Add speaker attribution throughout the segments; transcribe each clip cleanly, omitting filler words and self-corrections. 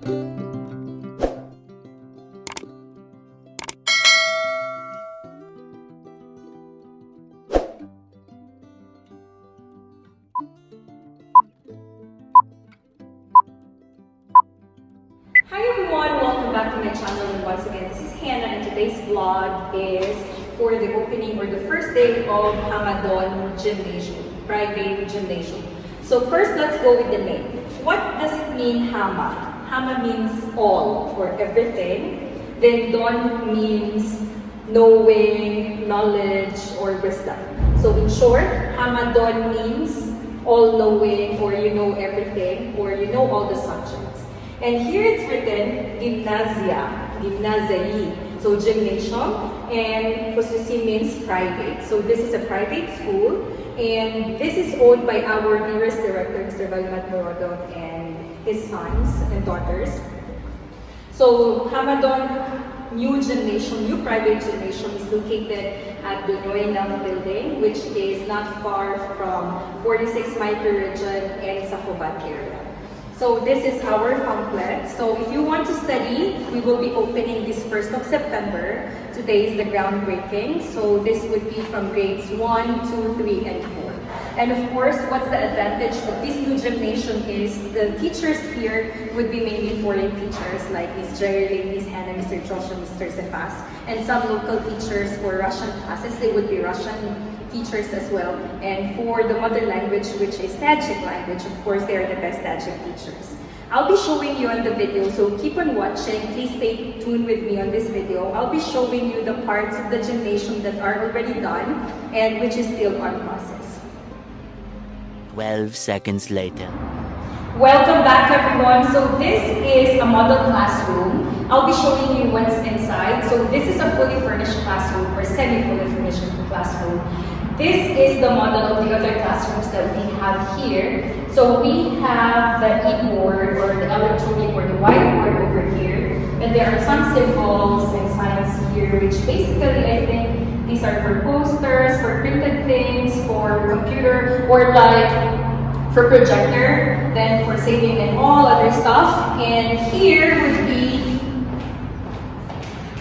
Speaker 1: Hi everyone, welcome back to my channel, and once again this is Hannah, and today's vlog is for the opening or the first day of Hamadon Gymnasium, private gymnasium. So first let's go with the name. What does it mean, Hama? Hama means all or everything. Then Don means knowing, knowledge or wisdom. So in short, Hamadon means all knowing, or you know everything, or you know all the subjects. And here it's written Gymnazia, Gymnasiai, so gymnasium, and hususii means private. So this is a private school, and this is owned by our nearest director, Mr. and his sons and daughters. So Hamadon new gymnasium, new private gymnasium is located at Dunyoi building, which is not far from 46 Micro region and Sahobat area. So this is our pamphlet. So if you want to study, we will be opening this 1st of September. Today is the groundbreaking. So this would be from grades 1, 2, 3, and 4. And of course, what's the advantage of this new gymnasium is the teachers here would be mainly foreign teachers like Ms. Jerry, Ms. Hannah, Mr. Joshua, Mr. Zefas, and some local teachers for Russian classes. They would be Russian teachers as well. And for the mother language, which is Tajik language, of course, they are the best Tajik teachers. I'll be showing you on the video, so keep on watching. Please stay tuned with me on this video. I'll be showing you the parts of the gymnasium that are already done and which is still on process.
Speaker 2: 12 seconds later.
Speaker 1: Welcome back everyone. So this is a model classroom. I'll be showing you what's inside. So this is a fully furnished classroom or semi-fully furnished classroom. This is the model of the other classrooms that we have here. So we have the e-board or the electronic or the whiteboard over here. And there are some symbols and signs here, which basically I think these are for posters, for printed things, for computer, or like for projector, then for saving and all other stuff. And here would be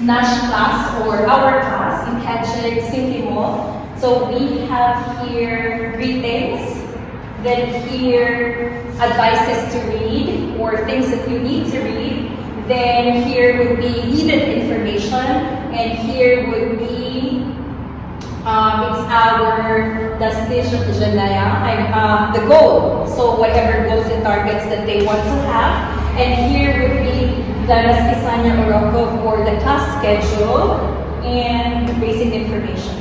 Speaker 1: Nash class or our class in Kachig, Sintimo. So we have here greetings, then here advices to read or things that you need to read. Then here would be needed information, and here would be it's our the goal. So whatever goals and targets that they want to have. And here would be the Raspisanya Morocco for the class schedule and basic information.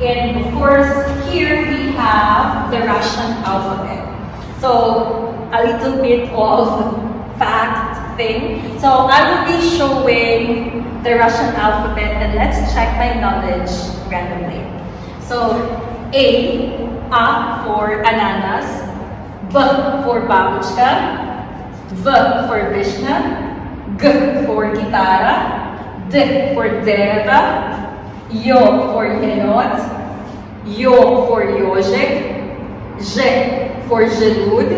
Speaker 1: And of course, here we have the Russian alphabet. So a little bit of fact thing. So I will be showing the Russian alphabet, and let's check my knowledge randomly. So A for ananas, B for babushka, V for Vishna, G for gitara, D for dereva, Yo for yenot, Yo for yojik, J for jelud,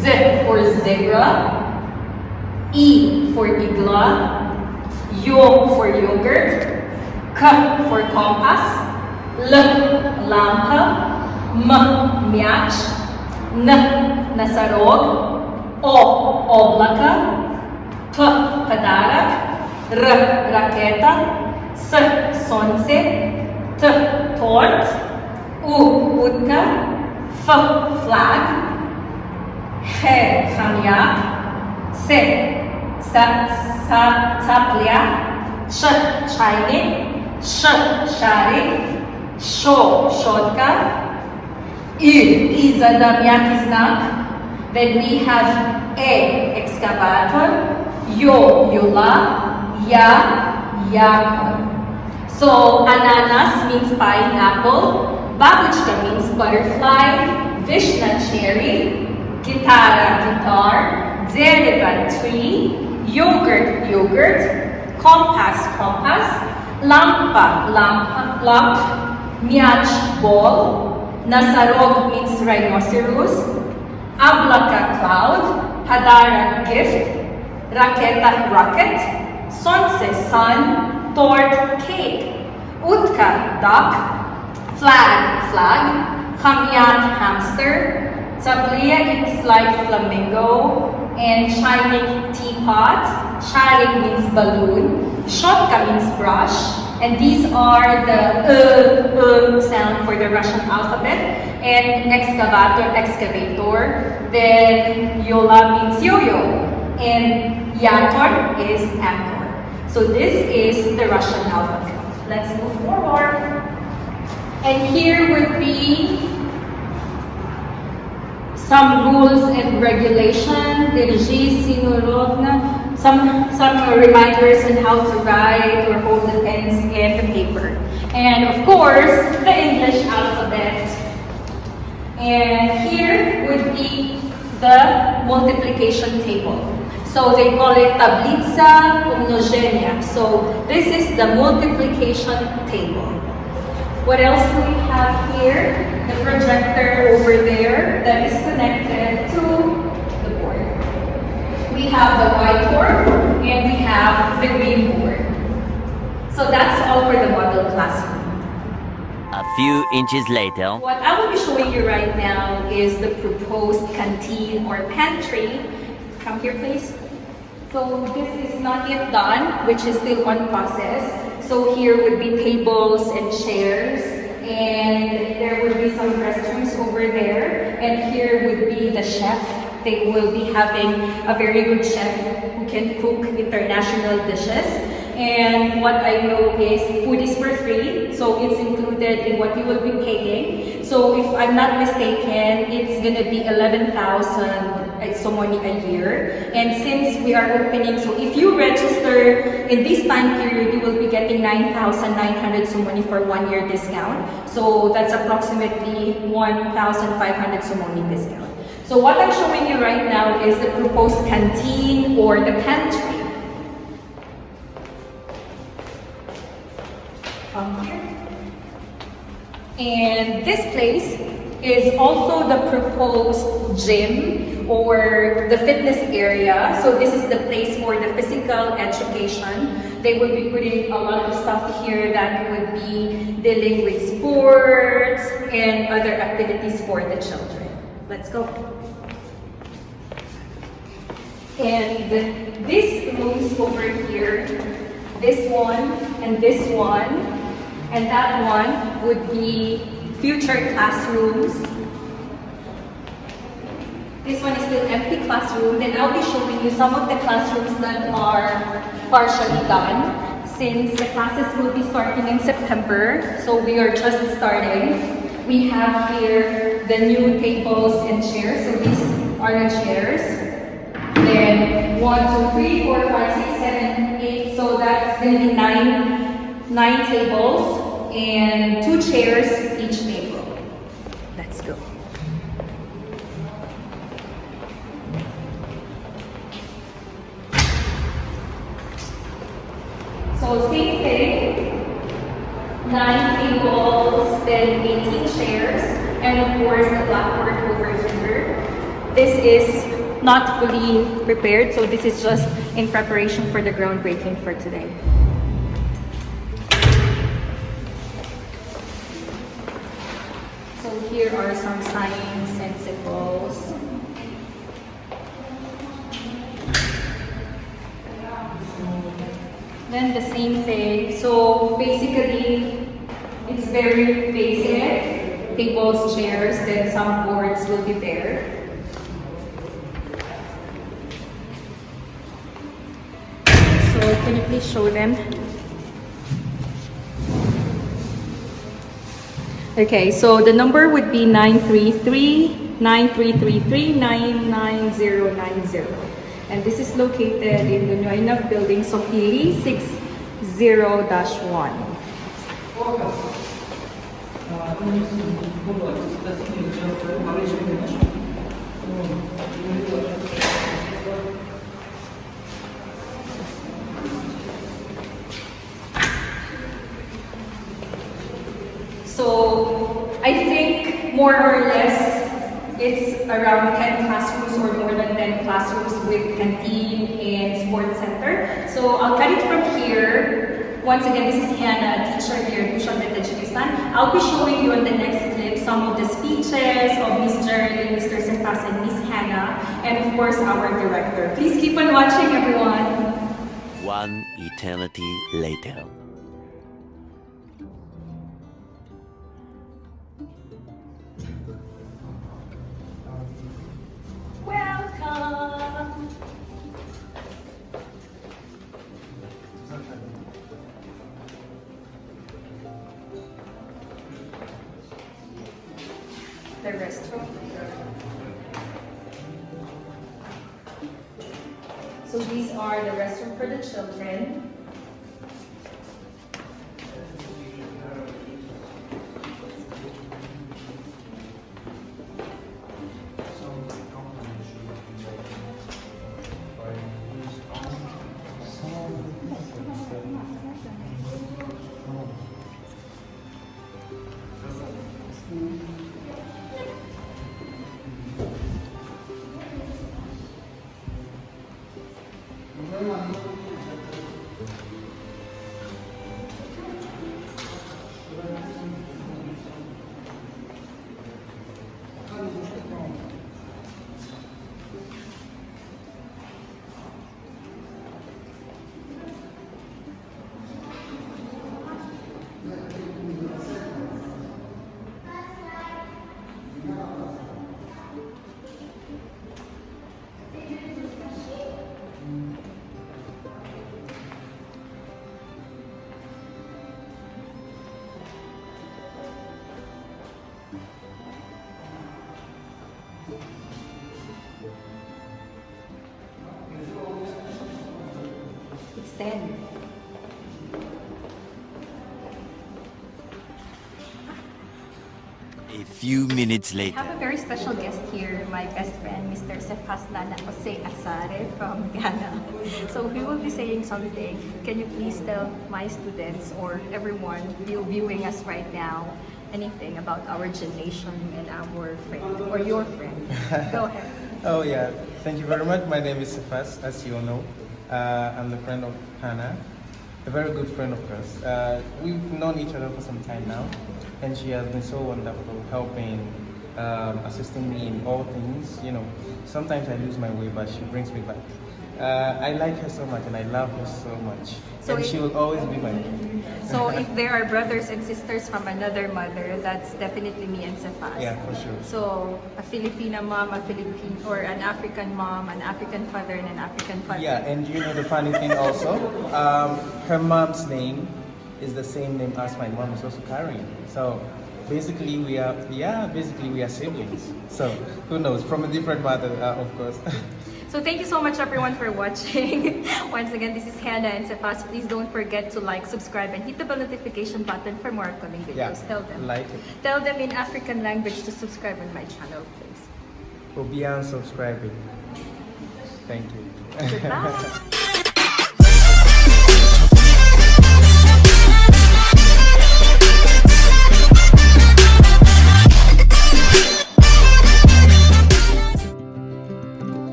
Speaker 1: Z for zebra, E for igla, Yo for yogurt, K for compass, L lampa, M мяч, N носорог, O облако, P подарок, R ракета, S солнце, T торт, U утка, F флаг, Х хомяк, цапля, Ш чайник, Ш шарик, Шо щетка, I за мягкий знак. Then we have A excavator, Yo yula, Ya yakon. So ananas means pineapple, babushka means butterfly, Vishna cherry, gitara guitar, dereva tree, yogurt yogurt, compass compass, lampa lamp, мяч ball, Nasarog means rhinoceros, Ablaka cloud, Hadara gift, Raketa, rocket. Sonse, sun. Tort, cake. Utka, duck. Flag, flag. Hamyat, hamster. Tablia, it's like flamingo. And shining, teapot. Sharing means balloon. Shotka means brush. And these are the sound for the Russian alphabet. And excavator, excavator. Then yola means yo-yo. And yator is anchor. So this is the Russian alphabet. Let's move forward. And here would be some rules and regulation, some reminders on how to write or hold the pens and the paper. And of course, the English alphabet. And here would be the multiplication table. So they call it tablica umnoženia. So this is the multiplication table. What else do we have here? The projector over there that is connected to the board. We have the whiteboard and we have the green board. So that's all for the model classroom.
Speaker 2: A few inches later.
Speaker 1: What I will be showing you right now is the proposed canteen or pantry. Come here, please. So this is not yet done, which is still on process. So here would be tables and chairs, and there would be some restrooms over there, and here would be the chef. They will be having a very good chef who can cook international dishes. And what I know is food is for free, so it's included in what you will be paying. So if I'm not mistaken, it's gonna be 11,000 somoni a year. And since we are opening, so if you register in this time period, you will be getting 9,900 somoni for 1 year discount. So that's approximately 1,500 somoni discount. So what I'm showing you right now is the proposed canteen or the pantry. And this place is also the proposed gym or the fitness area. So this is the place for the physical education. They will be putting a lot of stuff here that would be dealing with sports and other activities for the children. Let's go. And these rooms over here, this one and this one, and that one would be future classrooms. This one is still empty classroom. Then I'll be showing you some of the classrooms that are partially done since the classes will be starting in September. So we are just starting. We have here the new tables and chairs. So these are the chairs. Then 1, 2, 3, 4, 5, 6, 7, 8. So that's going to be nine tables and 2 chairs each table. Let's go. So same thing, 9 tables, then 18 chairs, and of course the blackboard over here. This is not fully prepared, so this is just in preparation for the groundbreaking for today. So here are some signs and symbols. Then the same thing. So basically, it's very basic. Tables, chairs, then some boards will be there. So can you please show them? Okay, so the number would be 933-9333-99090. And this is located in the Dunyoi building, Sohili 60-1. So I think more or less it's around 10 classrooms or more than 10 classrooms with canteen and sports center. So I'll cut it from here. Once again, this is Hannah, a teacher here in Dushanbe, Tajikistan. I'll be showing you on the next clip some of the speeches of Miss Geraldine, Mr. Sefas, and Miss Hannah, and of course our director. Please keep on watching, everyone.
Speaker 2: One eternity later.
Speaker 1: Welcome. The restroom. So these are the restroom for the children. It's 10.
Speaker 2: A few minutes
Speaker 1: I
Speaker 2: later.
Speaker 1: have a very special guest here, my best friend, Mr. Sefas Jose Asare from Ghana. So he will be saying something. Can you please tell my students or everyone viewing us right now anything about our generation and our friend or your friend? Go ahead.
Speaker 3: Oh yeah, thank you very much. My name is Sefas, as you all know. I'm the friend of Hannah, a very good friend of hers. We've known each other for some time now, and she has been so wonderful, helping, assisting me in all things. You know, sometimes I lose my way, but she brings me back. I like her so much, and I love her so much,
Speaker 1: So
Speaker 3: and she will always be my friend.
Speaker 1: So if there are brothers and sisters from another mother, that's definitely me and Sefas.
Speaker 3: Yeah, for sure.
Speaker 1: So a Filipina mom, a Philippine, or an African mom, an African father, and an African father.
Speaker 3: Yeah, and you know the funny thing also, her mom's name is the same name as my mom is also carrying. So basically we are siblings. So who knows, from a different mother, of course.
Speaker 1: So thank you so much everyone for watching. Once again, this is Hannah and Sefas. Please don't forget to like, subscribe, and hit the bell notification button for more upcoming videos.
Speaker 3: Yeah,
Speaker 1: Tell them.
Speaker 3: like it.
Speaker 1: Tell them in African language to subscribe on my channel, please.
Speaker 3: For beyond subscribing. Thank you.
Speaker 1: Goodbye.